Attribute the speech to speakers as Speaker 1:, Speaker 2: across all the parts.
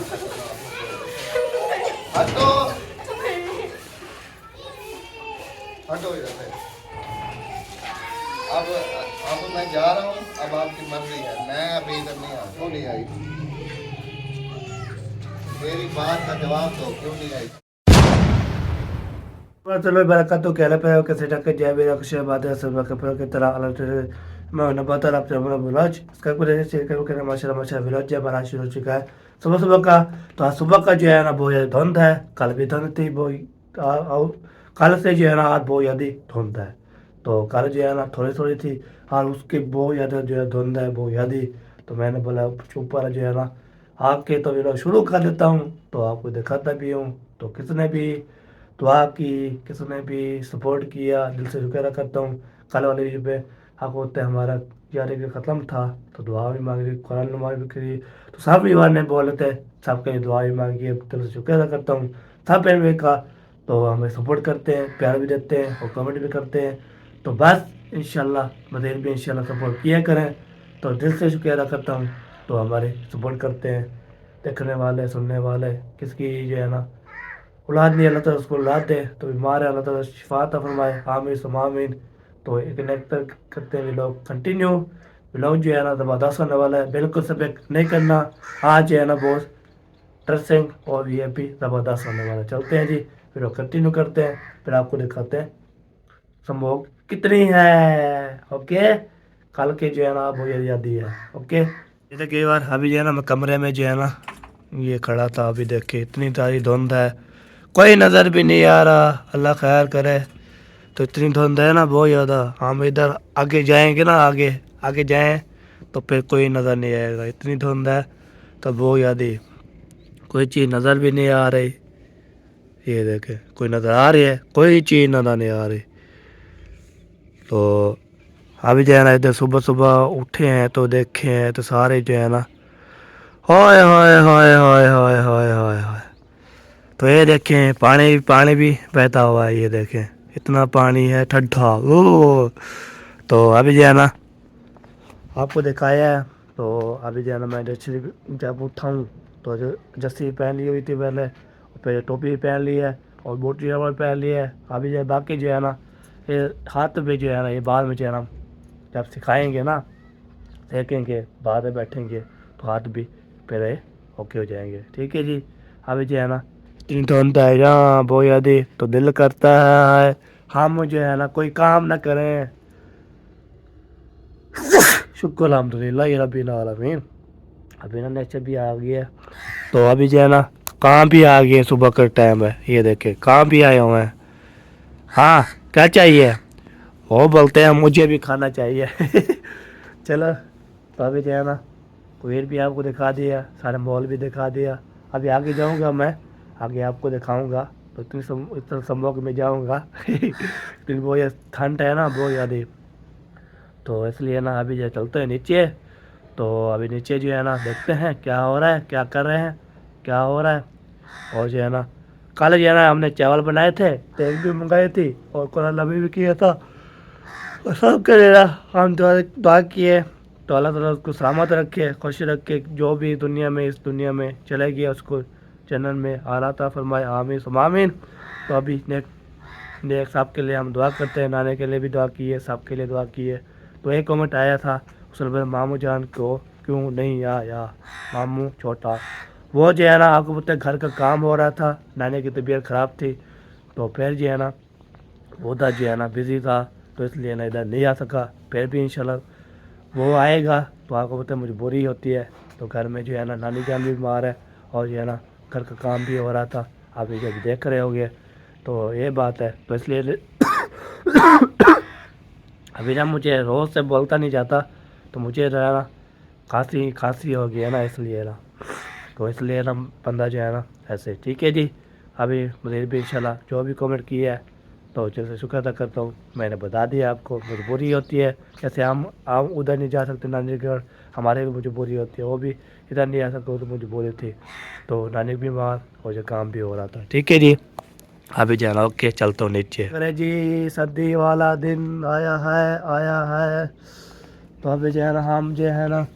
Speaker 1: हटो हटो इधर से। अब मैं जा रहा हूँ, अब आपकी मर्जी है, मैं अभी इधर नहीं आ, क्यों नहीं आई? मेरी बात का जवाब दो, क्यों नहीं आई?
Speaker 2: warahmatullahi wabarakatuh. Que ala pero que se que ya vera que se bate se va que pero que tara ala tere मैं उन्हें बता रहा था मेरा ब्लॉग इसका कुछ ऐसे शेयर करूँ कि माशाल्लाह माशाल्लाह ब्लॉग जब बना शुरू हो चुका है सुबह सुबह का। तो आज सुबह का जो है ना बहुत ज़्यादा धुंध है, कल भी धुंध थी बहुत, कल से जो है ना आज बहुत ज़्यादा धुंध है। तो कल जो है ना थोड़ी थोड़ी थी और उसके बहुत ज़्यादा जो है धुंध है बहुत ज़्यादा। तो मैंने बोला ऊपर जो है ना आके तो व्लॉग शुरू कर देता हूँ, तो आपको दिखाता भी हूँ। तो किसने भी दुआ की, किसने भी सपोर्ट किया, दिल से शुक्र करता हूँ। कल वाले वीडियो पे आपको होता है हमारा यार एक ख़त्म था, तो दुआ भी मांगी, कुरान नमाज भी करी। तो सब परिवार ने बोले थे, सबके दुआ भी मांगी, दिल से शुक्र अदा करता हूँ सब परिवार का। तो हमें सपोर्ट करते हैं, प्यार भी देते हैं और कमेंट भी करते हैं। तो बस इंशाल्लाह मज़ीद भी इंशाल्लाह सपोर्ट किया करें। तो दिल से शुक्र अदा करता हूँ। तो हमारे सपोर्ट करते हैं देखने वाले सुनने वाले, किसकी जो है ना औलाद नहीं, अल्लाह ताला उसको औलाद दे, तो बीमार है अल्लाह ताला शिफा अता फरमाए, आमीन सुम आमीन। तो एक नेक्टर करते हैं लोग कंटिन्यू। व्लॉग जो है ना ज़बरदस्त होने वाला है, बिल्कुल सब नहीं करना। आज जो है ना बहुत ड्रेसिंग और वीआईपी ज़बरदस्त होने वाला है। चलते हैं जी, फिर कंटिन्यू करते हैं, फिर आपको दिखाते हैं संभोग कितनी है। ओके, कल के जो है ना वो यादी है। ओके, जैसे कई बार अभी जो है ना मैं कमरे में जो है ना ये खड़ा था, अभी देखे इतनी सारी धुंध है, कोई नज़र भी नहीं आ रहा, अल्लाह खैर करे। तो इतनी धुंध है ना बहुत ज़्यादा, हम इधर आगे जाएंगे ना, आगे आगे जाएं तो फिर कोई नज़र नहीं आएगा, इतनी धुंध है। तो बहुत ज़्यादा कोई चीज़ नज़र भी नहीं आ रही। ये देखे कोई नज़र आ रही है, कोई चीज़ नज़र नहीं आ रही। तो अभी जो है ना इधर सुबह सुबह उठे हैं तो देखे हैं तो सारे जो है ना हाय हाय हाय हाय हाय हाय हाय हाय। तो ये देखें पानी पानी भी बहता हुआ है, ये देखें इतना पानी है ठंडा ओ। तो अभी जो है ना आपको दिखाया है। तो अभी जो है ना मैं जैसे जब उठाऊँ तो जो जस्सी पहन ली हुई थी पहले, फिर टोपी भी पहन ली है और बोटी रबर पहन ली है। अभी जो बाकी जो है ना ये हाथ पे जो है ना ये बाद में जो है ना जब सिखाएंगे ना सीखेंगे बाद में बैठेंगे तो हाथ भी पैरे ओके हो जाएंगे। ठीक है जी, अभी जो है ना इतनी धुंध है यहाँ बहुत ज़्यादा, तो दिल करता है हम जो है ना कोई काम ना करें। शुक्र अल्हम्दुलिल्लाह रब्बिल आलमीन। अभी ना नेचर भी आ गया। तो अभी जो है ना काम भी आ गए, सुबह का टाइम है, ये देखे काम भी आए हुए हैं। हाँ क्या चाहिए, वो बोलते हैं मुझे भी खाना चाहिए। चलो, तो अभी जो है ना कुएर भी आपको दिखा दिया, सारे मॉल भी दिखा दिया। अभी आगे जाऊंगा मैं, आगे आपको दिखाऊंगा। तो इतना संभव में जाऊंगा। क्योंकि वो ये ठंड है ना बहुत ज़्यादा, तो इसलिए ना अभी जो चलते हैं नीचे। तो अभी नीचे जो है ना देखते हैं क्या हो रहा है, क्या कर रहे हैं, क्या हो रहा है। और जो है ना कल जो है ना हमने चावल बनाए थे, तेल भी मंगाई थी और कुरान नबी भी किया था। और सब करे ना हम दुआ किए तो अल्लाह ताला उसको सलामत रखे, खुश रखे, जो भी दुनिया में इस दुनिया में चले गया उसको जन्नत में आला ता फरमाए, आमीन सुम आमीन। तो अभी नेक सब के लिए हम दुआ करते हैं, नाने के लिए भी दुआ की है, सब के लिए दुआ की है। तो एक कमेंट आया था उसने बोला मामू जान को क्यों नहीं आया, मामू छोटा। वो जो है ना आपको पता है घर का काम हो रहा था, नानी की तबीयत ख़राब थी, तो फिर जो है ना वो उधर जो है ना बिज़ी था, तो इसलिए ना इधर नहीं आ सका। फिर भी इंशाल्लाह वो आएगा। तो आपको पता है मजबूरी होती है, तो घर में जो है ना नानी जान भी बीमार है और जो है ना घर का काम भी हो रहा था, आप ये जब देख रहे होगे। तो ये बात है, तो इसलिए अभी ना मुझे रोज़ से बोलता नहीं जाता, तो मुझे जो है ना खांसी खांसी हो गई है ना, इसलिए ना, तो इसलिए ना बंदा जो है ना ऐसे। ठीक है जी, अभी मुझे भी इंशाल्लाह जो भी कमेंट किया है तो जैसे शुक्र अदा करता हूँ। मैंने बता दिया आपको मजबूरी होती है, जैसे हम उधर नहीं जा सकते नानी के घर, हमारे भी मजबूरी होती है, वो भी इधर नहीं आ सकते, वो तो मजबूरी थी। तो नानी भी बीमार और जो काम भी हो रहा था। ठीक है जी, अभी जाना, ओके चलता हूँ नीचे। अरे जी सर्दी वाला दिन आया है, आया है। तो अभी जो है ना हम जो है ना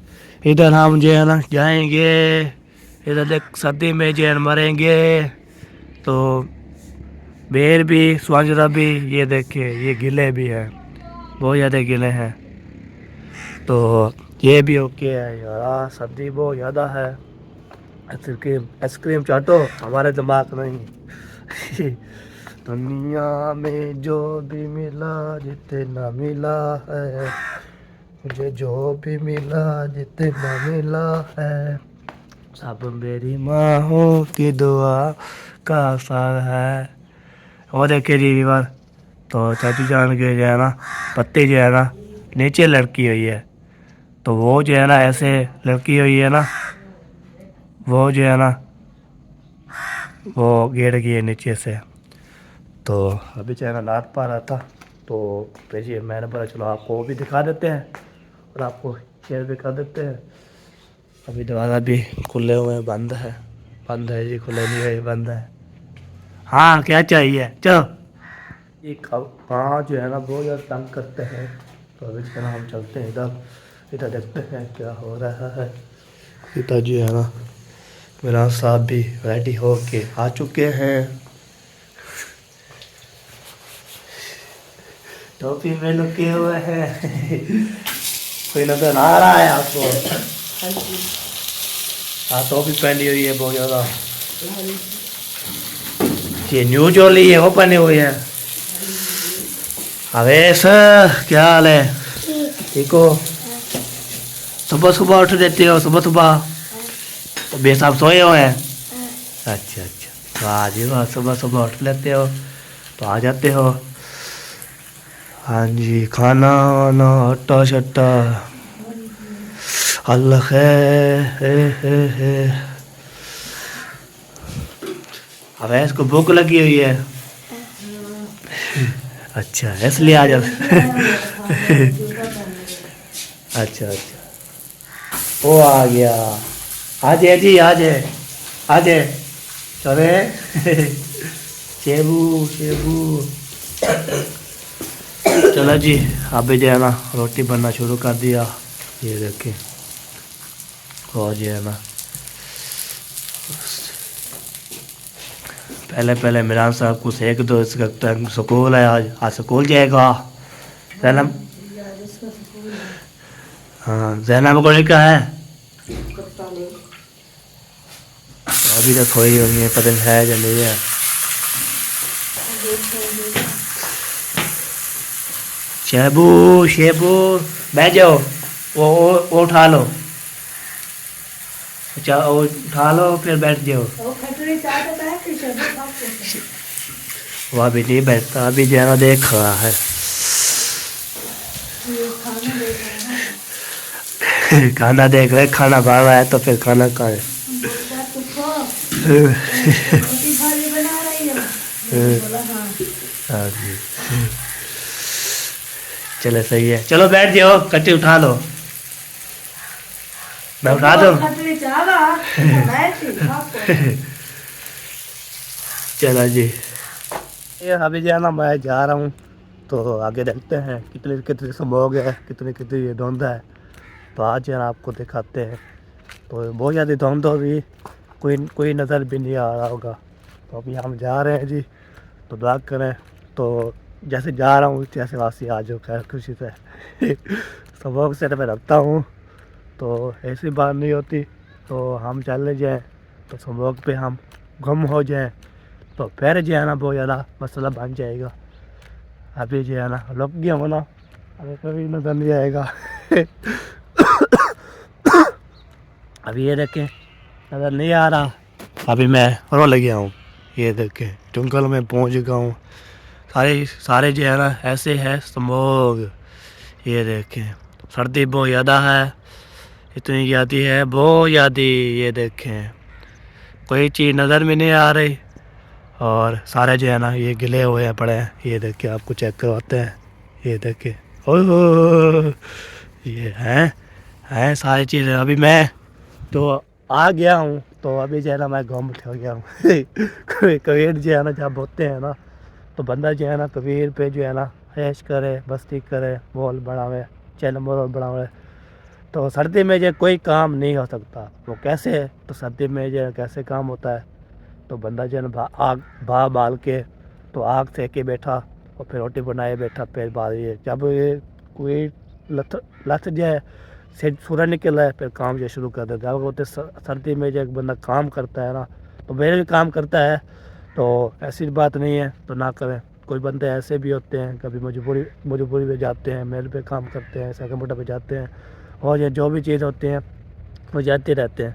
Speaker 2: इधर हम जो है ना जाएंगे इधर देख सर्दी में जो है मरेंगे। तो बेर भी स्वांजरा भी ये देखिए ये गिले भी हैं, बहुत ज़्यादा गिले हैं। तो ये भी ओके है यार, सर्दी बहुत ज़्यादा है। आइसक्रीम चाटो, हमारे दिमाग नहीं। दुनिया में जो भी मिला जितना मिला है, मुझे जो भी मिला जितना मिला है, सब मेरी माँ की दुआ का असर है। और देखिए जी विवार, तो चाची जान के जो है ना पत्ती जो है ना नीचे लड़की हुई है, तो वो जो है ना ऐसे लड़की हुई है ना, वो जो है ना वो गिर गई है नीचे से। तो अभी जो है ना नाद पा रहा था, तो भेजिए मैंने बोला चलो आपको वो भी दिखा देते हैं और आपको शेयर भी कर देते हैं। अभी दरवाज़ा भी खुले हुए हैं, बंद है जी, खुले नहीं है, बंद है। हाँ क्या चाहिए, चलो। ये हाँ जो है ना बहुत ज़्यादा तंग करते हैं। तो अभी जो है ना हम चलते हैं इधर देखते हैं क्या हो रहा है। इधर जो है ना मेरा साहब भी रेडी हो के आ चुके हैं। टोपी में लुके हुए हैं। कोई नजर आ रहा है आपको? हाँ टोपी पहनी हुई है बहुत ज़्यादा। ये न्यू चोली है वो पहने हुए हैं। अवेश क्या हाल है? ठीक हो? सुबह सुबह उठ देते हो? सुबह सुबह तो बेसाब सोए हुए हैं? अच्छा तो आ जाओ, सुबह सुबह उठ लेते हो तो आ जाते हो। हाँ जी, खाना वाना हट्टा शट्टा अल्लाह है। अवैस को भूख लगी हुई है। अच्छा इसलिए आ जाओ। अच्छा वो आ गया। आ जाए जी, आ जाए चले। शेबू चलो जी, अभी जो है ना रोटी बनना शुरू कर दिया। ये देखें, और जो है ना पहले इमरान साहब को सेक दो, इसका स्कूल है आज स्कूल जाएगा। जैनब, हाँ जैनब को लिखा है अभी तक सोई होंगी है, पता नहीं है या नहीं है। शेबू बैठ जाओ, वो उठा लो। अच्छा वो उठा लो फिर बैठ जाओ। वो अभी नहीं बैठता, अभी जो है ना देख रहा है। खाना देख रहे, खाना भाग रहा है तो फिर खाना खाए। हाँ जी चलो सही है, चलो बैठ जाओ, कट्टी उठा लो। मैं उठा दूँ? चलो जी, ये अभी जो है ना मैं जा रहा हूँ, तो आगे देखते हैं कितनी स्मॉग है, कितनी ये धुंध है। तो आज जो है आपको दिखाते हैं। तो बहुत ज़्यादा धुंध होगी, कोई नज़र भी नहीं आ रहा होगा। तो अभी हम जा रहे हैं जी, तो दुआ करें। तो जैसे जा रहा हूँ जैसे वासी आ जाओ खैर खुशी से। स्मॉग से मैं रखता हूँ, तो ऐसी बात नहीं होती। तो हम चले जाएँ तो स्मॉग पे हम गुम हो जाएँ तो फिर जो है ना बहुत ज़्यादा मसला बन जाएगा। अभी जो है ना रुक गया हो ना, अभी कभी नजर नहीं आएगा। अभी ये देखें नज़र नहीं आ रहा, अभी मैं रोल गया हूँ। ये देखें जंगल में पहुँच गया हूँ। सारे जो है ना ऐसे है स्मॉग। ये देखें सर्दी बहुत ज़्यादा है, इतनी ज़्यादा है बहुत ज़्यादा। ये देखें कोई चीज़ नज़र में नहीं आ रही, और सारे जो है ना ये गिले हुए हैं पड़े हैं। ये देखिए आपको चेक करवाते हैं। ये देखिए ओह ये हैं सारी चीज़ें। अभी मैं तो आ गया हूँ, तो अभी जो है ना मैं घूम हो गया हूँ। कबीर जो है ना जब होते हैं ना, तो बंदा जो है ना कबीर पे जो है ना ऐश करे, बस्ती करे, मॉल बढ़ावे, चैन मॉल बढ़ावे। तो सर्दी में जो कोई काम नहीं हो सकता। वो कैसे है, तो सर्दी में जो कैसे काम होता है, तो बंदा जो है ना आग बाल के, तो आग सेके बैठा और फिर रोटी बनाए बैठा, फिर बाद ये जब ये कोई लथ जाए से सूरज निकल रहा है, फिर काम जो शुरू कर देता है। जब होते सर्दी में जो एक बंदा काम करता है ना, तो मेरे भी काम करता है, तो ऐसी बात नहीं है तो ना करें। कोई बंदे ऐसे भी होते हैं, कभी मजबूरी में जाते हैं, मेल पे काम करते हैं, सेकंड मोटर पे जाते हैं, और ये जो भी चीज़ होती हैं वो जाते रहते हैं।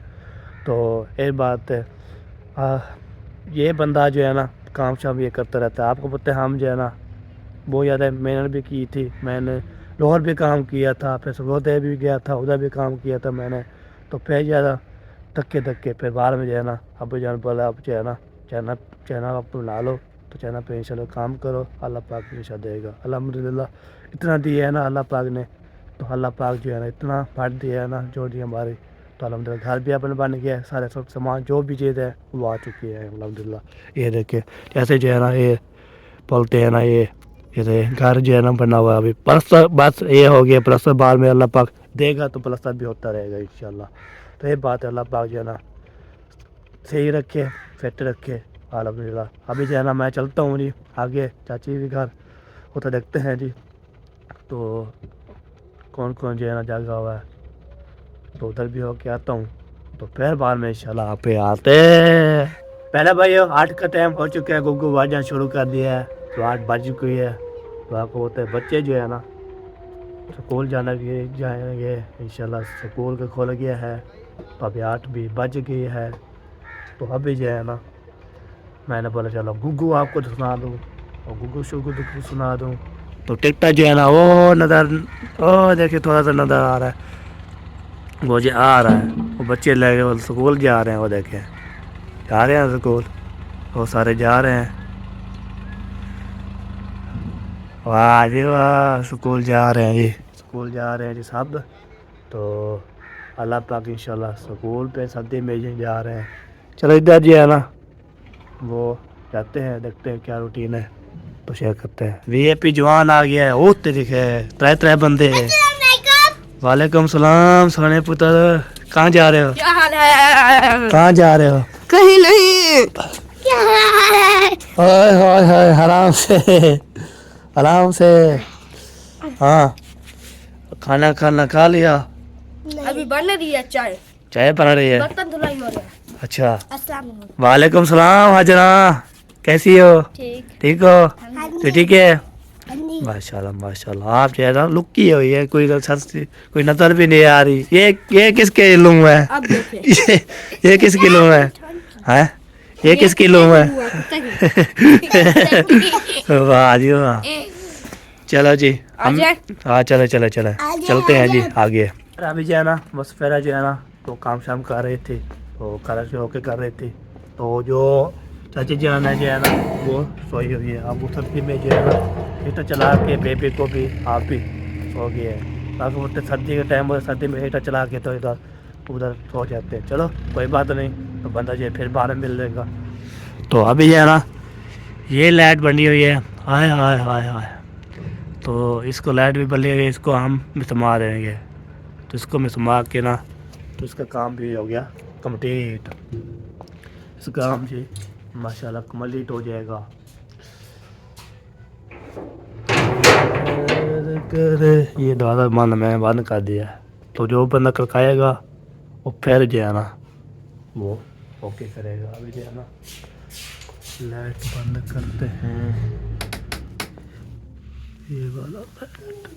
Speaker 2: तो एक बात है, ये बंदा जो है ना काम शाम ये करता रहता है। आपको पता है हम जो है ना बहुत ज़्यादा मेहनत भी की थी, मैंने लाहौर भी काम किया था, फिर सरगोदे भी गया था, उधर भी काम किया था मैंने। तो फिर ज़्यादा धक्के फिर बाहर में जो है ना अब जान बोला, अब जो है ना चैनल आप बना लो, तो चैनल पे इंशाल्लाह काम करो, अल्लाह पाक इंशाल्लाह देगा। अल्हम्दुलिल्लाह इतना दिया है ना अल्लाह पाक ने, तो अल्लाह पाक जो है ना इतना फाड़ दिया है ना जो दी हमारी, तो अल्हम्दुलिल्लाह घर भी अपने बन गया है, सारे सब सामान जो भी चीज़ है वो आ चुकी है अल्हम्दुलिल्लाह। ये देखे जैसे जो है ना ये बोलते हैं ना, ये घर जो है ना बना हुआ है अभी, प्लस्तर बस ये हो गया, प्लस्तर बाद में अल्लाह पाक देगा तो प्लस्तर भी होता रहेगा इंशाल्लाह। तो ये बात है, अल्लाह पाक जो है ना सही रखे, फिट रखे अल्हम्दुलिल्लाह। अभी जो है ना मैं चलता हूँ जी आगे चाची के घर, वो तो देखते हैं जी तो कौन कौन जो है ना जगह हुआ है, तो उधर भी होके आता हूँ, तो फिर बाद में इंशाल्लाह आप पे आते। पहले भाई 8 का टाइम हो चुका है, गुग्गू बाजना शुरू कर दिया है, तो 8 बज चुकी है। तो आपको होते हैं बच्चे जो है ना स्कूल जाएंगे इंशाल्लाह, स्कूल का खोल गया है, तो अभी 8 भी बज गई है। तो अभी जो है ना मैंने बोला चलो गुग्गू आपको तो सुना दूँ, और गुग्गू शुगू तो सुना दूँ। तो टिकटा जो है ना वो नज़र, ओ देखिए थोड़ा सा नज़र आ रहा है, वो जो आ रहा है, वो बच्चे लगे वो स्कूल जा रहे हैं, वो देखें जा रहे हैं स्कूल, वो सारे जा रहे हैं, वाह जी वाह, स्कूल जा रहे हैं जी, स्कूल जा रहे हैं जी सब। तो अल्लाह पाक इंशाल्लाह स्कूल पे सर्दी में जी जा रहे हैं। चलो इधर जी है ना वो जाते हैं, देखते हैं क्या रूटीन है, तो शेयर करते हैं। वीआईपी जवान आ गया है, ओ तरीके त्रै बंदे हैं। वालेकुम सलाम सोने पुत्र, कहाँ जा रहे हो?
Speaker 3: क्या हाल है?
Speaker 2: कहाँ जा रहे हो?
Speaker 3: कहीं नहीं। क्या हाल है?
Speaker 2: ओए होए होए, आराम से हाँ, खाना खा लिया?
Speaker 3: अभी बन रही है चाय,
Speaker 2: चाय बना रही है,
Speaker 3: बर्तन धुलाई हो रहा है।
Speaker 2: अच्छा।
Speaker 3: अस्सलाम वालेकुम।
Speaker 2: वालेकुम सलाम हाजरा, कैसी हो? ठीक हो? तो ठीक है, माशाल्लाह माशाल्लाह। आप जो है ना लुकी हुई है, कोई नजर भी नहीं आ रही। ये किसके लूम है?
Speaker 3: अब देखिए
Speaker 2: ये किसकी लूम है? हैं? ये किसकी लूम है? वाह जी वाह। चलो जी हम, हाँ चले चलते हैं जी आगे। अभी जो है ना बस फेरा जो है ना तो काम शाम कर रहे थे, तो कलर से होके कर रहे थे, तो जो चाची जान है जो है ना वो सोई हुई है। अब सर्दी में जो है ना हीटर चला के बेबी को भी आप भी सो गए हैं, बाकी बोलते सर्दी के टाइम हो, सर्दी में हीटर चला के तो इधर उधर सो जाते हैं। चलो कोई बात नहीं, तो बंदा जो है फिर बाहर मिल जाएगा। तो अभी जो है ना ये लाइट बनी हुई है, हाय हाय हाय हाय, तो इसको लाइट भी बनी हुई है, इसको हम मिसमा देंगे, तो इसको मिसमा के ना तो इसका काम भी हो गया कंप्लीट। इस काम जी माशाल्लाह कंप्लीट हो जाएगा। ये दरवाज़ा मैंने बंद कर दिया है, तो जो बंदा खड़काएगा वो फिर जो है ना वो ओके करेगा। अभी जो है ना लाइट बंद करते हैं, ये वाला लाइट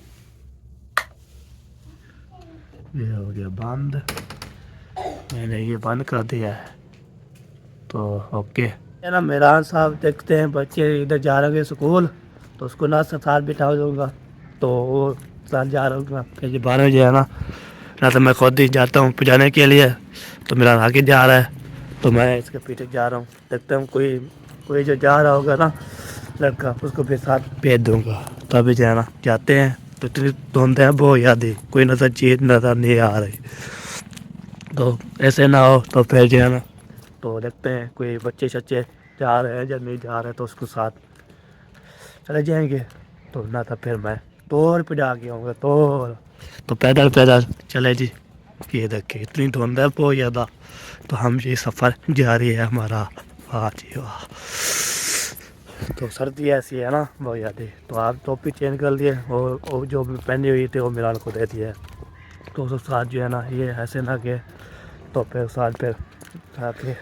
Speaker 2: ये हो गया बंद, मैंने ये बंद कर दिया है, तो ओके है ना। मेहरान साहब देखते हैं बच्चे इधर जा रहे हैं स्कूल, तो उसको ना साथ बिठा दूँगा, तो वो साथ जा रहा हूँ। फिर 12 बजे है ना तो मैं खुद ही जाता हूँ पहुँचाने के लिए, तो मेरा आगे जा रहा है, तो मैं इसके पीछे जा रहा हूँ। देखता हूँ कोई जो जा रहा होगा ना लड़का, उसको फिर साथ भेज दूँगा। तो अभी जो है ना जाते हैं, तो इतनी धुंध है बहुत याद, कोई चीज़ नज़र नहीं आ रही, तो ऐसे ना हो तो फिर जो है ना तो देखते हैं कोई बच्चे शच्चे जा रहे हैं या नहीं जा रहे, तो उसको साथ चले जाएंगे। तो ना तो फिर मैं तोड़ पे जा के आऊँगा, तोड़ तो पैदल पैदल चले जी। ये देखिए इतनी धुंध है बहुत ज़्यादा। तो हम ये सफ़र जारी है हमारा। वाह जी वाह। तो सर्दी ऐसी है ना बहुत ज़्यादा। तो आप टोपी चेंज कर लिए और जो पहनी हुई थी वो मिलान को दे दिया है। तो उसके साथ जो है ना ये ऐसे ना कि तो फिर साथ फिर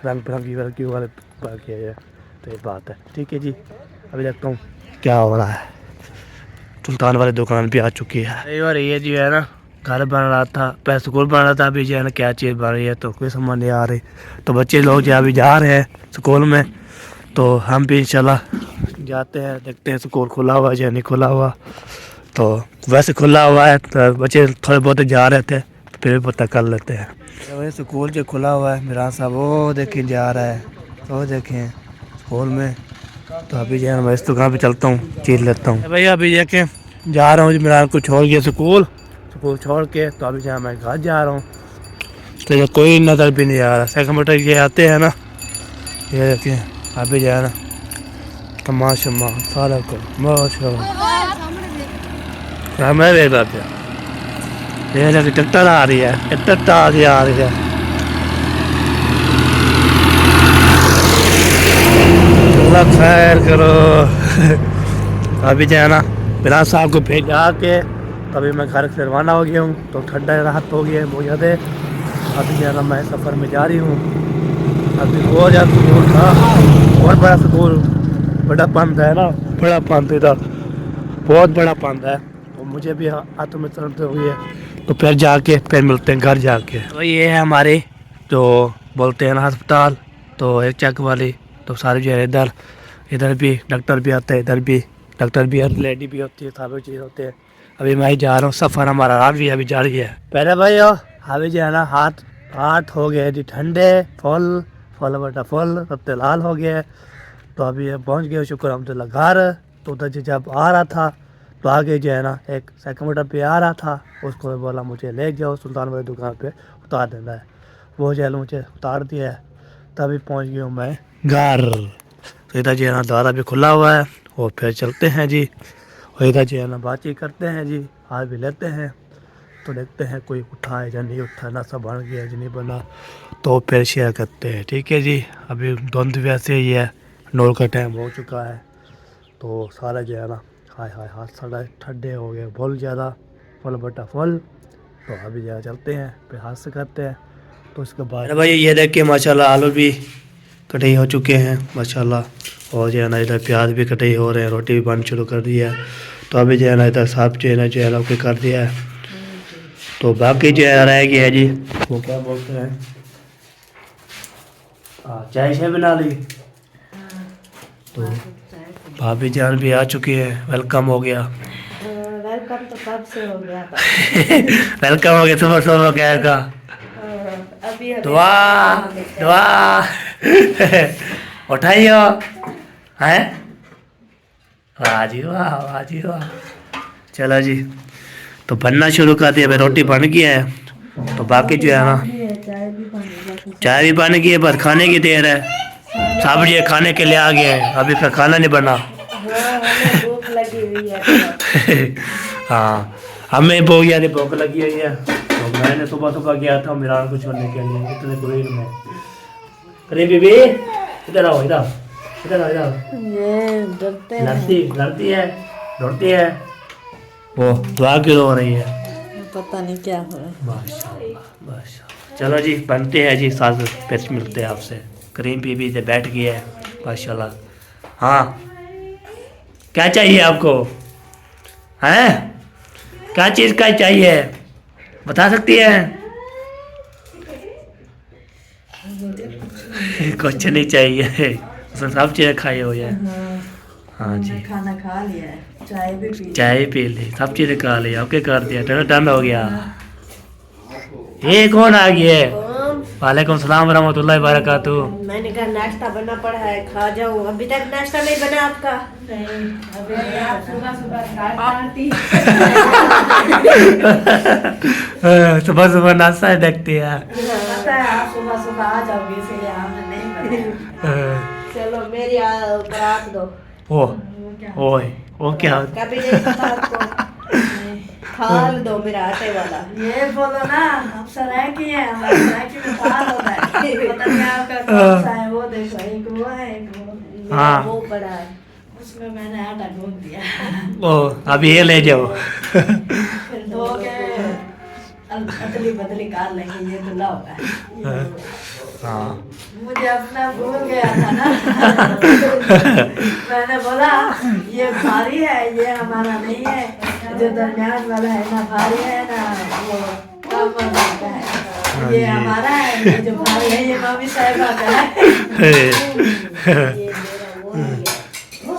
Speaker 2: रंग बिरंगी वाले किया है। तो ये बात है ठीक है जी। अभी देखता हूँ क्या हो रहा है। सुल्तान वाली दुकान भी आ चुकी है। कई बार ये जो है ना घर बन रहा था, पहले स्कूल बन रहा था, अभी जो है ना क्या चीज़ बन रही है तो कोई समझ नहीं आ रही। तो बच्चे लोग जो अभी जा रहे हैं स्कूल में, तो हम भी इंशाल्लाह जाते हैं, देखते हैं स्कूल खुला हुआ या नहीं खुला हुआ। तो वैसे खुला हुआ है तो बच्चे थोड़े बहुत जा रहे थे, फिर भी पता कर लेते हैं। तो वही स्कूल जो खुला हुआ है मेरा साहब वो देखें जा रहा है, वो देखें स्कूल में। तो अभी जो है मैं इस दुकान पे चलता हूँ, चीज लेता हूँ भैया। अभी देखें जा रहा हूँ जी, मेरा को छोड़ गया स्कूल छोड़ के। तो अभी जहाँ मैं घर जा रहा हूँ तो कोई नज़र भी नहीं आ रहा। सेकंड मीटर ये आते हैं ना, ये देखें अभी जो है ना तमाशा सारा को माशा मैं देख रहा था। ये देखिए ट्रैक्टर आ रही है, ट्रैक्टर आगे आ रही है। अल्लाह खैर करो। अभी जो है ना बिलाल साहब को भेजा के तभी मैं घर से रवाना हो गया हूँ। तो ठंडा राहत हो गया है बहुत ज़्यादा। अभी जो है ना मैं सफ़र में जा रही हूँ। अभी बहुत ज़्यादा स्कूल था, बहुत बड़ा स्कूल, बड़ा पंद है ना, बड़ा पंद इधर बहुत बड़ा पंद है। तो मुझे भी हाथों में दर्द हुई है। तो फिर जाके फिर मिलते हैं घर जाके। तो ये है हमारे जो बोलते हैं ना अस्पताल, तो एक चेक वाली। तो सारे जो है इधर भी डॉक्टर भी आते हैं, इधर भी डॉक्टर भी, लेडी भी होती है, सारे चीज़ होते हैं। अभी मैं जा रहा हूँ, सफ़र हमारा रात भी अभी जारी है। पहले भाई अभी जो है ना हाथ हो गए जी ठंडे, फल बटा फल सब लाल हो गए। तो अभी पहुँच गए शुक्र अलहमदुलिल्लाह घर। तो उधर से जब आ रहा था तो आगे जो है ना एक सेकंड पे आ रहा था, उसको बोला मुझे ले जाओ सुल्तान वाली दुकान पे उतार देना है। वो जो है मुझे उतार दिया है। तभी पहुँच गया हूँ मैं घर। तो इधर जो है ना द्वारा भी खुला हुआ है और फिर चलते हैं जी। और इधर जो है ना बातचीत करते हैं जी, हाथ भी लेते हैं। तो देखते हैं कोई उठा है या नहीं उठा, ना सब बन गया या नहीं बना, तो फिर शेयर करते हैं ठीक है जी। अभी धुंध वैसे ही है, नोर का टाइम हो चुका है। तो सारा जो है ना हाय हाथ सारा ठंडे हो गए बहुत ज़्यादा, फल बटा फल। तो अभी जो है चलते हैं फिर हाथ से करते हैं। तो उसके बाद भाई ये देख के माशाल्लाह आलू भी कटाई हो चुके हैं माशाल्लाह। और जो है ना इधर प्याज भी कटाई हो रहे हैं, रोटी भी बनना शुरू कर दी है। तो अभी जो है ना इधर साफ जो है ना कर दिया है। तो बाकी जो है रह गया है जी, वो क्या बोलते हैं, चाय शाय बना ली। तो भाभी जान भी आ चुकी है, वेलकम हो गया।
Speaker 4: वेलकम तो कब से हो गया था।
Speaker 2: वेलकम हो गया सुबह क्या का
Speaker 4: अभी
Speaker 2: दुआ उठाइयो हैं। वाह जी वाह। चलो जी तो बनना शुरू कर दिया। रोटी बन गई है। तो बाकी जो है ना चाय भी बन गई है, बस खाने की देर है। सब ये खाने के लिए आ गए हैं, अभी फिर खाना नहीं बना।
Speaker 4: भूख लगी हुई है।
Speaker 2: हाँ हमें भूख यानी भूख लगी हुई है। तो मैंने सुबह गया था मिरान को छोड़ने के लिए, इतने करीब में। अरे बीबी इधर आओ, इधर लड़ती है वो दुआ क्यों रो रही है,
Speaker 4: पता नहीं क्या हो रहा है।
Speaker 2: माशाल्लाह। चलो जी बनते हैं जी, साथ फिर मिलते हैं आपसे। करीम बीबी से बैठ गई है माशाल्लाह। हाँ क्या चाहिए आपको, हैं क्या चीज़ का चाहिए बता सकती है। कुछ नहीं चाहिए, उसने सब चीज़ें खाई हुई है। हाँ जी
Speaker 4: खाना खा लिया है,
Speaker 2: चाय पी ली, सब चीज़ें खा ली, ओके कर दिया, डन हो गया। ये कौन आ गया है? वालेकुम सलाम रहमतुल्लाहि बरकातुहू।
Speaker 4: मैंने कहा नाश्ता बना पड़ा है, खा जाऊँ। अभी तक नाश्ता नहीं बना आपका?
Speaker 2: सुबह नाश्ता देखती है।
Speaker 4: आप सुबह आ जाओगे, इसलिए आपने नहीं बनाया। चलो मेरी बरात दो।
Speaker 2: ओ क्या
Speaker 4: कभी नहीं पता आपको।
Speaker 3: थाल दो मेरा आटे वाला।
Speaker 4: ये बोलो ना, हम सरायकी हैं, हमारे सरायकी में थाल होता है। पता नहीं आपका कौन सा है, वो देखो, एक वो है, एक वो है।
Speaker 2: हाँ।
Speaker 3: वो बड़ा है।
Speaker 4: उसमें मैंने आटा गूंथ दिया।
Speaker 2: ओ अब ये ले जाओ।
Speaker 4: फिर धो के अदली बदली काट लेंगे, ये धुला होगा।
Speaker 2: हाँ
Speaker 4: मुझे अपना भूल गया था ना। मैंने बोला ये भारी है, ये हमारा नहीं है, जो दरमियान वाला है ना भारी है ना वो कम वजन का है, ये हमारा है, ये जो भारी है ये मम्मी साहिबा का है।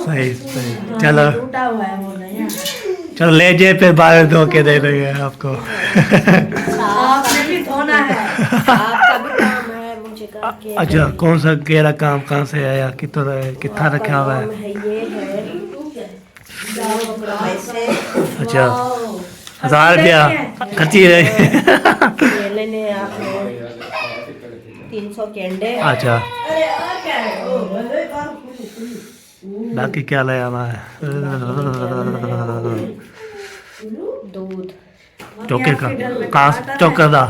Speaker 2: सही सही। चलो
Speaker 4: टूटा हुआ है वो नहीं है।
Speaker 2: चलो ले जाए, फिर बाहर धो के दे देंगे आपको।
Speaker 4: आपने भी धोना है।
Speaker 3: आपका भी काम है मुझे करके।
Speaker 2: अच्छा कौन सा गेरा काम कहाँ से आया, कितना रखा हुआ है?
Speaker 3: ये है
Speaker 2: अच्छा 1000 रुपया खर्ची रहे।
Speaker 3: ये लेने आपने 300 के अंडे।
Speaker 2: अच्छा
Speaker 4: अरे और क्या है वो,
Speaker 2: बाकी क्या लाया मैं?
Speaker 3: दूध
Speaker 2: चौके का कहाँ चौका था?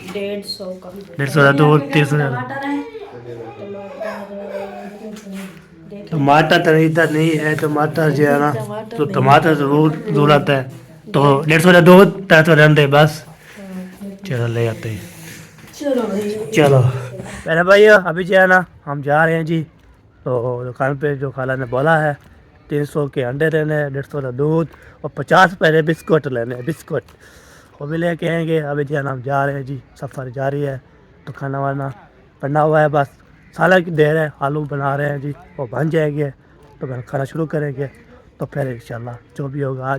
Speaker 3: 150 का।
Speaker 2: 150 दूध 300।
Speaker 4: टमाटर है।
Speaker 2: टमाटर तो इधर नहीं है, टमाटर जो है ना, तो टमाटर जरूर जरूरत है, तो 150 दूध 300 अंडे बस। चलो ले आते हैं।
Speaker 4: चलो भाई।
Speaker 2: चलो मेरे भाई अभी जो है ना हम जा रहे हैं जी, तो दुकान पे जो खाला ने बोला है 300 के अंडे लेने हैं, 150 दूध और 50 पैसे बिस्कुट लेने हैं, बिस्कुट वो भी लेके आएंगे। अभी जो है ना हम जा रहे हैं जी, सफ़र जारी है, तो खाना वाना बना हुआ है, बस साला की देर है, आलू बना रहे हैं जी, वो बन जाएंगे तो फिर खाना शुरू करेंगे, तो फिर इंशाल्लाह जो भी होगा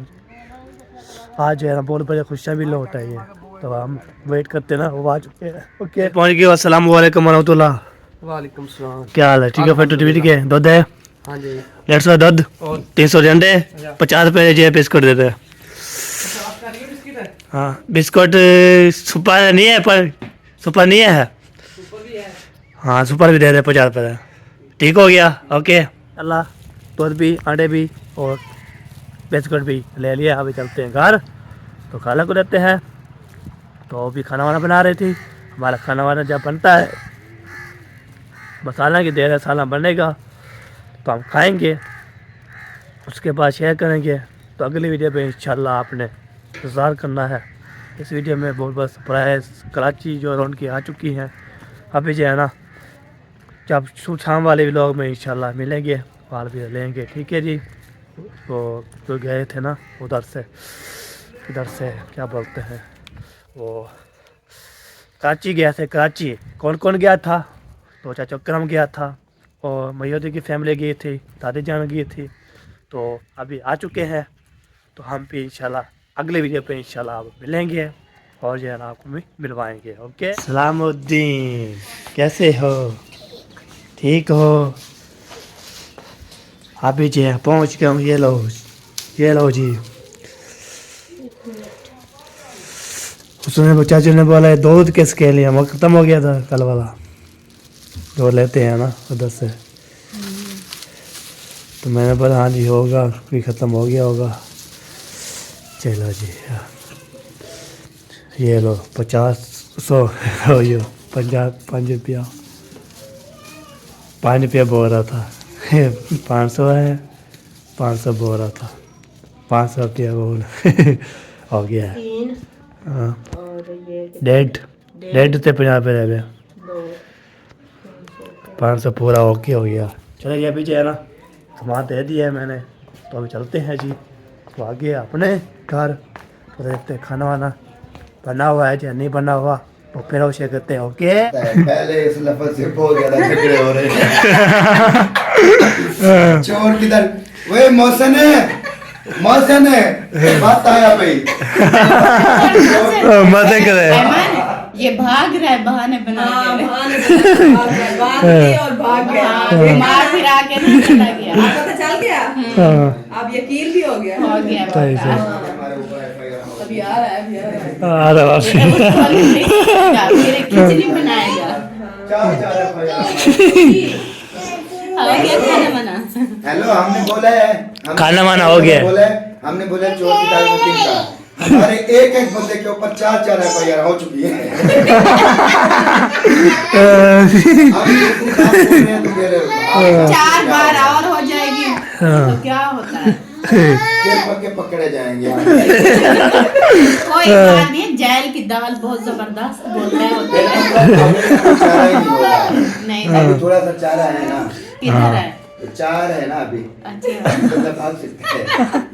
Speaker 2: आज जो है ना बहुत बड़े खुशियाँ भी लौट आई है, तो हम वेट करते ना, वो आ चुके हैं। ओके पहुँच गए। अस्सलाम वालेकुम रहमतुल्लाह।
Speaker 1: वालेकुम सलाम।
Speaker 2: क्या हाल है? ठीक है। फिर तो ठीक है। दूध है
Speaker 1: हाँ जी।
Speaker 2: 150 दूध
Speaker 1: और
Speaker 2: 300 अंडे 50 रुपये जो बिस्कुट देते हैं। हाँ बिस्कुट सुपर नहीं है, पर सुपर नहीं है। हाँ सुपर भी दे दे 50 रुपये। ठीक हो गया। ओके अल्लाह। दूध भी अंडे भी और बिस्कुट भी ले लिया। अभी चलते हैं घर, तो खाला को देते हैं, तो वो भी खाना वाना बना रही थी। हमारा खाना वाना जब बनता है मसाला की देर है, साला बनेगा तो हम खाएंगे, उसके बाद शेयर करेंगे। तो अगली वीडियो पे इंशाल्लाह आपने इंतज़ार करना है। इस वीडियो में बहुत बहुत सरप्राइज कराची जो रौन की आ चुकी हैं। अभी जो है ना जब शाम वाले व्लॉग में इंशाल्लाह मिलेंगे, वहाँ भी लेंगे। ठीक है जी। तो गए थे ना उधर से, इधर से क्या बोलते हैं वो, कराची गया थे। कराची कौन कौन गया था? तो चाचा करम गया था और मयूदी की फैमिली गई थी, दादी जान गई थी, तो अभी आ चुके हैं। तो हम भी इंशाल्लाह अगले वीडियो पे इंशाल्लाह आप मिलेंगे और जो है ना आपको भी मिलवाएंगे। ओके सलामुद्दीन, कैसे हो? ठीक हो? अभी जो है पहुँच गए। ये लो जी। उसने चाचू ने बोला है दूध किसके लिए, वो ख़त्म हो गया था कल वाला जो लेते हैं ना उधर से, तो मैंने बोला हाँ जी होगा, कोई ख़त्म हो गया होगा। चलो जी ये लो 50 ये 5 रुपया 5 रुपया बोल रहा था। 500 है, 500 बोल रहा था, 500 रुपया बोल हो गया है।
Speaker 3: 3
Speaker 2: हाँ
Speaker 3: और ये
Speaker 2: 1.5 से 50 रुपये रह गए, 500 पूरा ओके हो गया। चलो ये अभी जो है ना सामान दे दिया है मैंने, तो अभी चलते हैं जी। तो आगे अपने घर तो देखते हैं खाना वाना बना हुआ है या नहीं बना हुआ, तो फिर वो शेयर करते हैं। ओके
Speaker 1: पहले इस लफ्ज़ से बहुत ज्यादा झगड़े हो रहे हैं। चोर किधर? वे मौसन है बात आया भाई।
Speaker 2: मजे करे
Speaker 5: ये भाग रहा है बहाने बना के,
Speaker 4: और भाग गया।
Speaker 5: मार फिरा के ना चला गया,
Speaker 4: पता चल गया। अब यकीन भी हो गया।
Speaker 5: हो गया
Speaker 2: सही से
Speaker 4: अभी आ रहा है, अभी आ रहा है।
Speaker 2: आ रहा
Speaker 5: फिर खिचड़ी बनाएगा। हो गया खाना बना।
Speaker 1: हेलो हमने बोला है
Speaker 2: खाना वाना हो गया।
Speaker 1: हमने बोला चोर की दाल मुतीम का
Speaker 6: हमारे एक एक बंदे के ऊपर 4-4 FIR हो चुकी है। अभी जितनी बात बोल रहे हैं तो कह रहे हो
Speaker 5: 4 बार और हो जाएगी तो क्या होता है?
Speaker 6: फिर पक्के पकड़े जाएंगे।
Speaker 5: कोई बात नहीं, जेल की दाल बहुत जबरदस्त बोलते होते हैं।
Speaker 6: चारा ही नहीं होगा।
Speaker 5: नहीं
Speaker 6: अभी थोड़ा सा चारा है ना,
Speaker 5: किधर है?
Speaker 6: तो 4 है ना अभी,
Speaker 5: अच्छा
Speaker 6: मतलब भाग सकते हैं।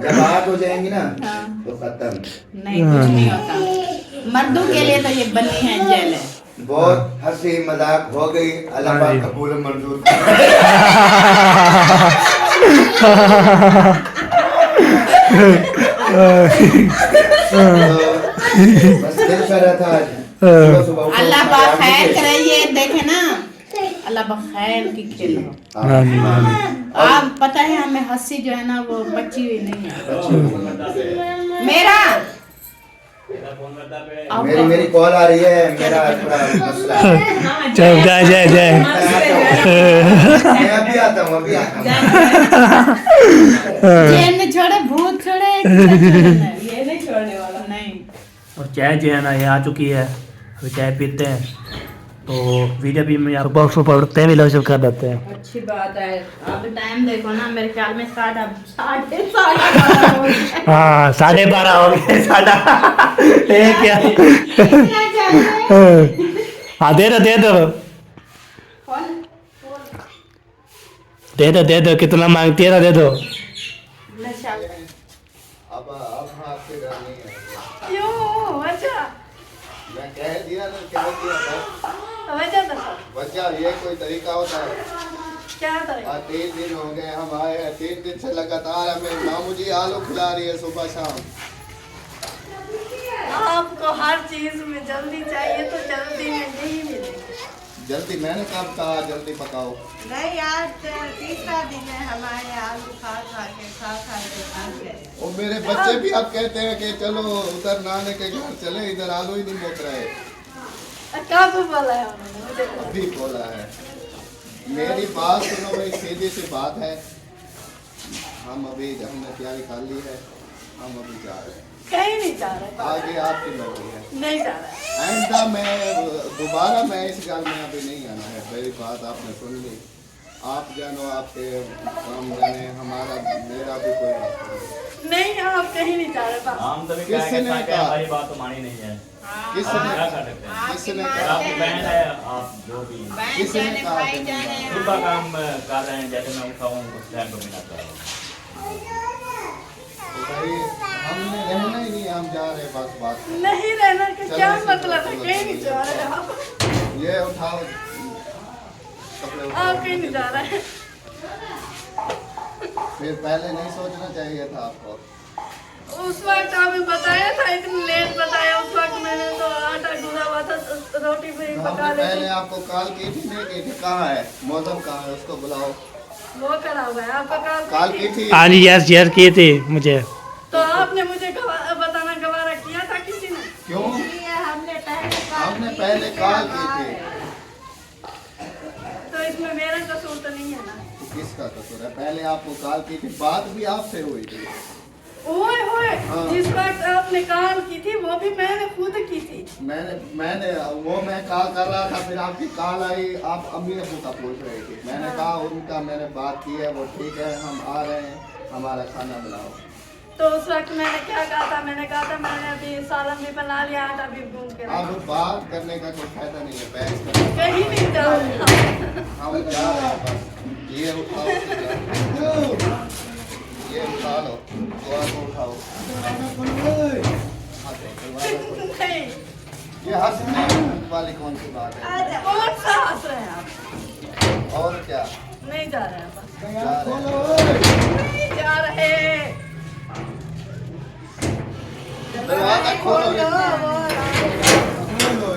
Speaker 6: जब 8 हो जाएंगी ना
Speaker 5: हाँ।
Speaker 6: तो खत्म।
Speaker 5: नहीं कुछ नहीं होता, मर्दों के लिए तो ये बनी है जेल है।
Speaker 6: बहुत हंसी मजाक हो गई, अल्लाह पाक कबूल मंजूर बस दिल कर रहा था आज सुबह उठो,
Speaker 5: अल्लाह पाक खैर करे, ये देखे ना, अल्लाह पाक खैर की खेल हो। आप पता है हमें हंसी जो है ना वो बची हुई नहीं है। मेरा
Speaker 6: मेरी कॉल आ रही है, मेरा थोड़ा मसला है।
Speaker 2: चल जय
Speaker 6: मैं अभी आता हूँ।
Speaker 5: जेल में छोड़े भूत छोड़े ये नहीं छोड़ने वाला नहीं।
Speaker 2: और चाय जो है ना ये आ चुकी है, अभी चाय पीते हैं तो वीडियो भी मैं सुबह सुबह उठते हैं भी लोग कर देते हैं।
Speaker 5: अच्छी बात है। अब टाइम देखो ना, मेरे ख्याल में 12:30 हो गए।
Speaker 2: हाँ 12:30 हो गए, 1:30 क्या। हाँ दे दो दे दो कितना मांगती है ना, दे दो।
Speaker 1: अब आपसे डर नहीं है।
Speaker 4: क्यों? अच्छा
Speaker 1: मैं कह दिया ना, कह दिया बस। बच्चा ये कोई तरीका होता है?
Speaker 4: क्या करें?
Speaker 1: 3 दिन हो गए हम आए हैं, 3 दिन से लगातार हमें माँ मुझे आलू खिला रही है सुबह शाम।
Speaker 4: आपको हर चीज में जल्दी चाहिए तो जल्दी में नहीं मिलेगी।
Speaker 1: जल्दी मैंने कब कहा जल्दी पकाओ?
Speaker 3: नहीं आज 3रा दिन है हमारे आलू खा के
Speaker 1: और मेरे बच्चे भी अब कहते हैं कि चलो उधर नाने के घर चले, इधर आलू ही नहीं मोक रहे।
Speaker 4: कब बोला है उन्होंने? मुझे
Speaker 1: अभी बोला है। मेरी बात सुनो भाई, सीधी सी बात है। हमने तैयारी कर ली है, हम अभी जा रहे हैं।
Speaker 4: कहीं नहीं जा रहे।
Speaker 1: आगे आपकी मर्जी है।
Speaker 4: नहीं जा रहा।
Speaker 1: आइंदा मैं दोबारा मैं इस घर में अभी नहीं आना है। मेरी बात आपने सुन ली, आप जानो आपके काम जाने, हमारा मेरा भी कोई बात नहीं।
Speaker 4: नहीं आप कहीं नहीं जा रहे। बस
Speaker 7: हम तो भी
Speaker 1: किसने
Speaker 7: कहेंगे कि
Speaker 1: कहा?
Speaker 7: हमारी बात तो मानी नहीं है।
Speaker 1: किसने
Speaker 7: क्या कर सकते हैं?
Speaker 1: किसने
Speaker 7: और
Speaker 1: कहा?
Speaker 7: आपकी बहन है, आप जो भी हैं।
Speaker 1: किसने कहा कि नहीं आना?
Speaker 7: सुबह काम कर रहे हैं, जैसे मैं उठा हूँ उस टाइम पर मिला कर रहा हूँ।
Speaker 1: तो भाई हमने रहना ही नहीं, हम जा रहे हैं बस बात।
Speaker 4: नहीं रहना का
Speaker 1: चलो,
Speaker 4: क्या
Speaker 1: चलो,
Speaker 4: मतलब है?
Speaker 1: चलो,
Speaker 4: कहीं नहीं
Speaker 1: चलो,
Speaker 4: जा रहे आप।
Speaker 1: ये उठाओ कपड़े
Speaker 4: आप
Speaker 1: उठाओ।
Speaker 4: कहीं नहीं जा रहे।
Speaker 1: फिर पहले नहीं सोचना चाहिए था आपको।
Speaker 4: उस वक्त आपने बताया था, इतनी लेट बताया। उस वक्त मैंने तो आटा गूंदा हुआ था, रोटी भी
Speaker 1: तो
Speaker 4: पका
Speaker 1: हमने पहले
Speaker 4: लेती।
Speaker 1: आपको कॉल की थी, नहीं की थी? कहाँ है मौसम, कहाँ है? उसको बुलाओ।
Speaker 4: वो करा हुआ है आपका
Speaker 1: कॉल
Speaker 4: काम।
Speaker 1: की थी?
Speaker 2: हाँ जी यस किए थे मुझे।
Speaker 4: तो आपने मुझे बताना गवारा किया था किसी ने?
Speaker 1: क्यों? हमने पहले कॉल की थी।
Speaker 4: तो इसमें मेरा कसूर तो नहीं है ना?
Speaker 1: तो किसका कसूर है? पहले आपको कॉल की थी, बात भी आपसे हुई थी।
Speaker 4: ओए होए,
Speaker 1: हाँ।
Speaker 4: जिस वक्त आपने कॉल की थी वो भी मैंने खुद की थी।
Speaker 1: मैं कॉल कर रहा था, फिर आपकी कॉल आई, आप अम्मी अबू का पूछ रहे थे। मैंने कहा उनका मैंने बात की है, वो ठीक है, हम आ रहे हैं, हमारा खाना बनाओ।
Speaker 4: तो उस वक्त मैंने क्या कहा था? मैंने कहा था मैंने अभी सालन भी बना लिया, आटा भी गूंद के रखा।
Speaker 1: अब बात करने का कोई फायदा नहीं है, बहस करने का।
Speaker 4: कहीं नहीं जा रहा।
Speaker 1: हम जा रहे हैं बस। ये उठाओ, ये उठा लो, दुआ को उठाओ।
Speaker 4: नहीं,
Speaker 1: ये हंसने वाली कौन सी बात है?
Speaker 4: कौन सा हंस रहे हैं आप?
Speaker 1: और क्या?
Speaker 4: नहीं जा रहे हैं बस।
Speaker 1: जा रहे हैं।
Speaker 4: नहीं जा रहे।
Speaker 1: दरवाजा खोलो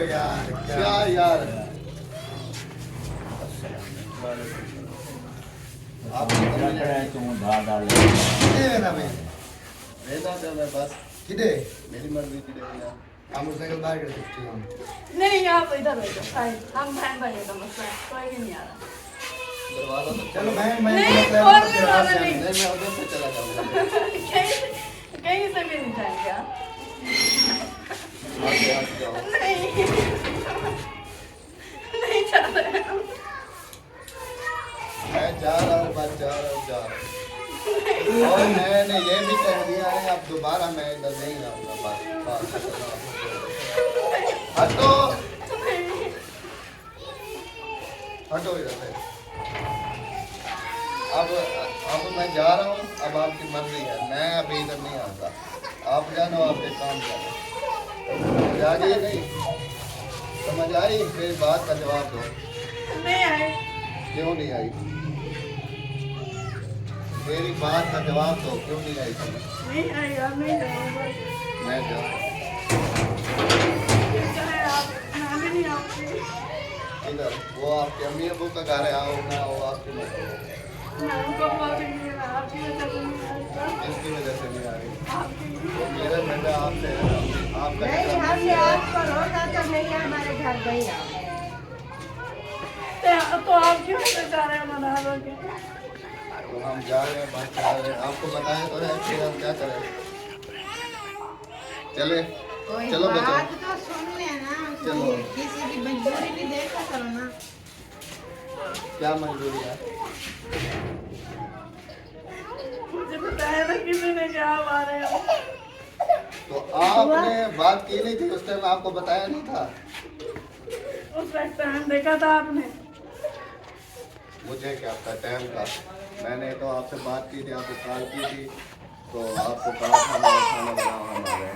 Speaker 1: यार, क्या यार? आप बस किधे मेरी मर्जी किधे ना, हम मोटरसाइकिल बाहर कर सकते हैं।
Speaker 4: नहीं आप इधर बैठो साइड, हम बहन भाई का मसला है, कोई भी नहीं आ रहा।
Speaker 1: दरवाजा तो चलो बहन, मैं
Speaker 4: नहीं, खोलने वाला नहीं।
Speaker 1: मैं उधर से चला जाऊंगा।
Speaker 4: कहीं से भी नहीं जाएंगे आप।
Speaker 1: आप जाओ।
Speaker 3: नहीं जा रहे हम।
Speaker 1: मैं जा रहा हूँ, बस जा रहा हूँ, जा रहा हूँ। और मैंने ये भी कह दिया है अब दोबारा मैं इधर नहीं आऊँगा। बस हटो, हटो इधर से। अब मैं जा रहा हूँ, अब आपकी मर्जी है, मैं अभी इधर नहीं आता। आप जानो, आपके काम करो। समझ आ रही है नहीं? समझ आई? मेरी बात का जवाब दो।
Speaker 3: नहीं आए।
Speaker 1: क्यों नहीं आई? मेरी बात का जवाब दो, क्यों नहीं आई समझ?
Speaker 3: नहीं आएगा, नहीं जाऊंगा।
Speaker 1: मैं जाऊँ
Speaker 3: चाहे आप, मैं भी नहीं आऊंगी।
Speaker 1: इधर, वो आपके अम्मी अबू का घर है, आओ ना आओ आपकी मर्जी है।
Speaker 3: मैं उनको माफी नहीं है, आपकी वजह से नहीं आऊंगा।
Speaker 1: किसकी वजह से नहीं आ रही?
Speaker 3: आपकी।
Speaker 1: वो मेरा बेटा आपसे है, आपका
Speaker 3: नहीं,
Speaker 1: बेटा
Speaker 3: हमने
Speaker 1: मुझसे है।
Speaker 3: आपको रोका तो नहीं, हमारे घर नहीं आओ। तो आप क्यों से जा रहे हैं मना लोगे?
Speaker 1: तो हम जा रहे हैं, बात जा रहे हैं, आपको बताया तो है, फिर हम क्या करें? चले,
Speaker 3: कोई
Speaker 1: चलो बच्चों।
Speaker 3: बात तो सुन लेना।
Speaker 1: चलो।
Speaker 3: किसी की मजबूरी नहीं देखा करो ना।
Speaker 1: क्या मजबूरी है?
Speaker 3: मुझे बताया ना किसी ने क्या हमारे हो।
Speaker 1: तो आपने बात की नहीं थी उस टाइम, आपको बताया नहीं था?
Speaker 3: उस वक्त टाइम देखा था आपने।
Speaker 1: मुझे क्या पता टाइम का? मैंने तो आपसे बात की थी, आपको कॉल की थी, तो आपको कहा था मैं खाना बनाओ, हम आ गए।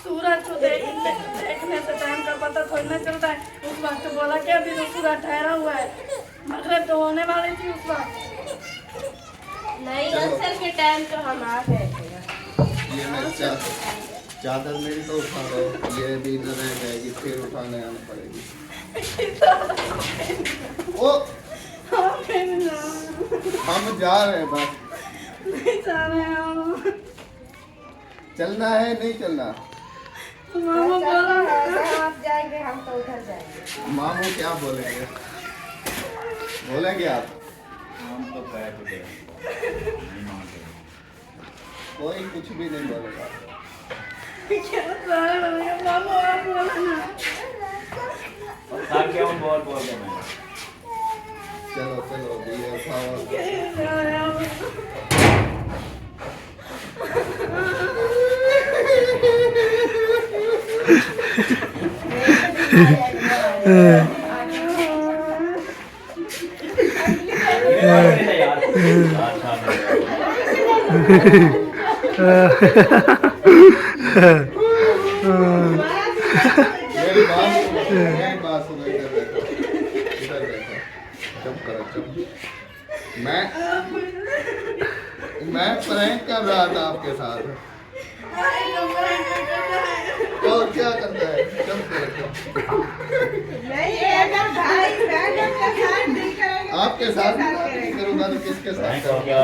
Speaker 3: सूरज को देखने से टाइम का पता थोड़ी ना चलता है। उस वक्त बोला कि अभी तो सूरज ठहरा हुआ है, मगरिब तो होने वाली थी उस वक्त। नहीं, असर के टाइम तो हम आ गए थे।
Speaker 1: ये मैं चादर मेरी तो उठा लो, ये भी इधर रह जाएगी, फिर उठाने आना पड़ेगी। ओ, हम जा रहे हैं बस।
Speaker 3: नहीं जा रहे हैं हम।
Speaker 1: चलना है नहीं चलना?
Speaker 3: मामा बोला
Speaker 4: आप जाएंगे, हम तो उधर जाएंगे।
Speaker 1: मामू क्या बोलेंगे? बोलेंगे आप?
Speaker 7: हम तो कह चुके हैं, नहीं मानते।
Speaker 1: कोई कुछ भी नहीं बोलेगा।
Speaker 3: क्या सारे बोलेंगे, मामा आप बोला ना।
Speaker 7: और खा के हम बहुत बोल रहे हैं।
Speaker 1: चलो चलो ये उठाओ।
Speaker 3: जा रहे हैं हम।
Speaker 1: मेरी बात सुनो, इधर देखो, इधर देखो, चुप करो चुप। मैं प्रैंक कर रहा था आपके साथ। तो क्या करता है? चुप करो चुप।
Speaker 3: नहीं, अगर भाई बहन के साथ नहीं करेंगे,
Speaker 1: आपके साथ नहीं करूँगा तो किसके साथ करूँगा?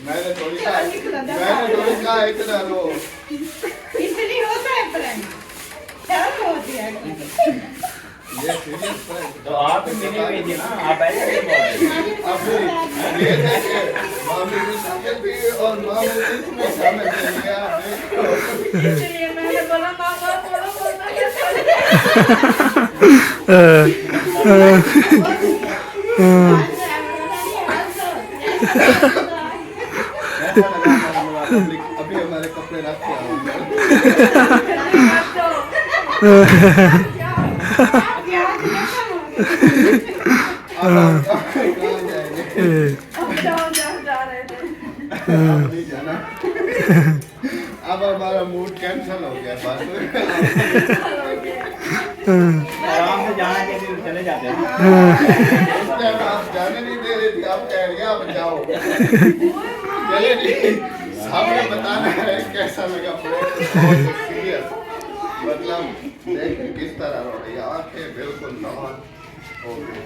Speaker 1: मैंने थोड़ी कहा इतना रो।
Speaker 3: इसलिए होता है प्रैंक। क्या होती है?
Speaker 1: ये सीरियस प्रैंक।
Speaker 7: तो आप मिली हुई थी ना, आप ऐसे नहीं बोल रहे।
Speaker 1: अब ये देखिए, मामी भी शामिल थी और मामू इसमें शामिल थे। ये आप देखो।
Speaker 3: इसलिए मैंने बोला मामा बोलो बोलना
Speaker 1: ऐसा लगा हमारा पब्लिक अभी हमारे कपड़े रख के आऊंगा। अब हम कहाँ जाएंगे?
Speaker 3: जा रहे थे।
Speaker 1: अब नहीं जाना। अब हमारा मूड कैंसिल हो गया बस।
Speaker 7: आराम से जाना के लिए चले जाते हैं।
Speaker 1: उस टाइम आप जाने नहीं दे रही थी, आप कह रही आप जाओ। चलिए जी, सामने बताना है कैसा लगा सीरियस, मतलब देखिए किस तरह हो रही है, आंखें बिल्कुल लाल हो गई।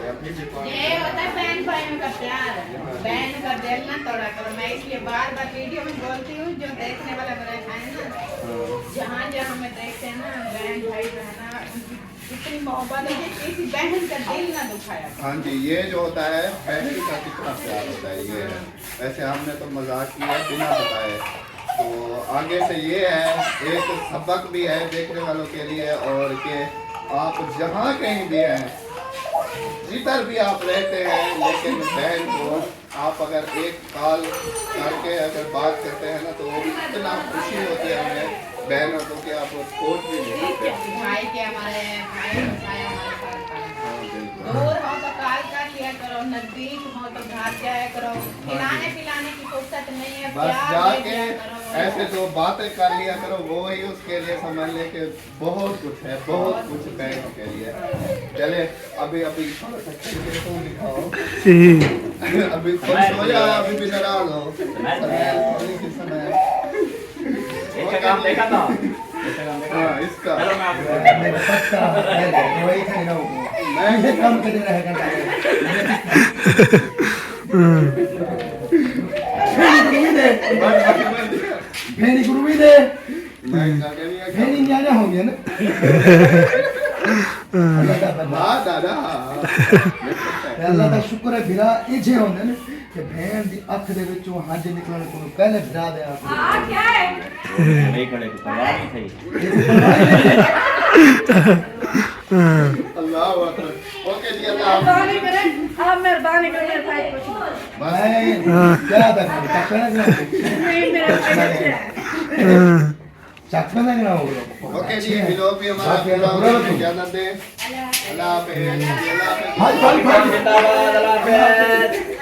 Speaker 1: अपनी भी
Speaker 5: ये होता है बहन भाइयों का प्यार, बहन का दिल ना तोड़ा करो। मैं इसलिए बार बार वीडियो में बोलती हूँ, जो देखने वाला मेरा है ना, जहाँ जहाँ हमें देखते हैं ना बहन भाई बहना, उनकी इतनी मोहब्बत है कि किसी बहन का दिल ना दुखाया।
Speaker 1: हाँ जी, ये जो होता है बहन का कितना प्यार होता है ये है। वैसे हमने तो मजाक किया बिना बताए, तो आगे से ये है एक सबक भी है देखने वालों के लिए, और कि आप जहाँ कहीं भी हैं, जिधर भी आप रहते हैं, लेकिन बहन को आप अगर एक कॉल करके अगर बात करते हैं ना, तो वो भी इतना खुशी होती है हमें बहनों को कि आप सोच भी नहीं सकते।
Speaker 5: भाई के हमारे भाई भाई हमारे साथ
Speaker 1: हाँ, बिल्कुल।
Speaker 5: दूर हो तो कॉल कर लिया करो, नजदीक हो तो घर जाया करो, खिलाने पिलाने की फुर्सत नहीं है,
Speaker 1: बस
Speaker 5: प्यार
Speaker 1: जाके
Speaker 5: दे दिया करो।
Speaker 1: ऐसे जो बातें कर लिया करो, वो ही उसके लिए समझ ले कि बहुत कुछ है, बहुत कुछ बहनों के लिए। चले अभी अभी थोड़ा सा करके तो दिखाओ। अभी तुम सो जाओ, अभी भी नाराज हो। थोड़ी सी समय
Speaker 7: इसका काम देखा था, इसका काम देखा।
Speaker 1: हाँ, इसका
Speaker 7: चलो मैं आपको
Speaker 6: मेरा पक्का है, वही खाना होगा।
Speaker 1: मैं
Speaker 6: ये काम करते रहेगा। भेड़ी गुरु भी दे,
Speaker 1: मैं क्या करिए
Speaker 6: भेड़ी न्याने होंगे ना।
Speaker 1: हाँ दादा
Speaker 6: अल्लाह का शुक्र है बिरा इजे होंगे ना कि भेड़ दी अख दे विचों हज निकलने को पहले बिरा दे आप
Speaker 3: क्या है
Speaker 7: नहीं खड़े को परवाह नहीं थी।
Speaker 1: अल्लाह अकबर। ओके जी, अल्लाह
Speaker 3: मेहरबानी करें, आप मेहरबानी करें मेरे भाई को।
Speaker 6: मैं क्या था चकना ना
Speaker 3: नहीं मेरे बच्चे हैं।
Speaker 6: चकना ना होगा।
Speaker 1: ओके जी, मिलो भी हमारा प्रोग्राम में इजाजत दें। अल्लाह हाफिज़। अल्लाह हाफिज़।
Speaker 6: हाय हाय हाय
Speaker 7: जिंदाबाद, अल्लाह हाफ़िज़।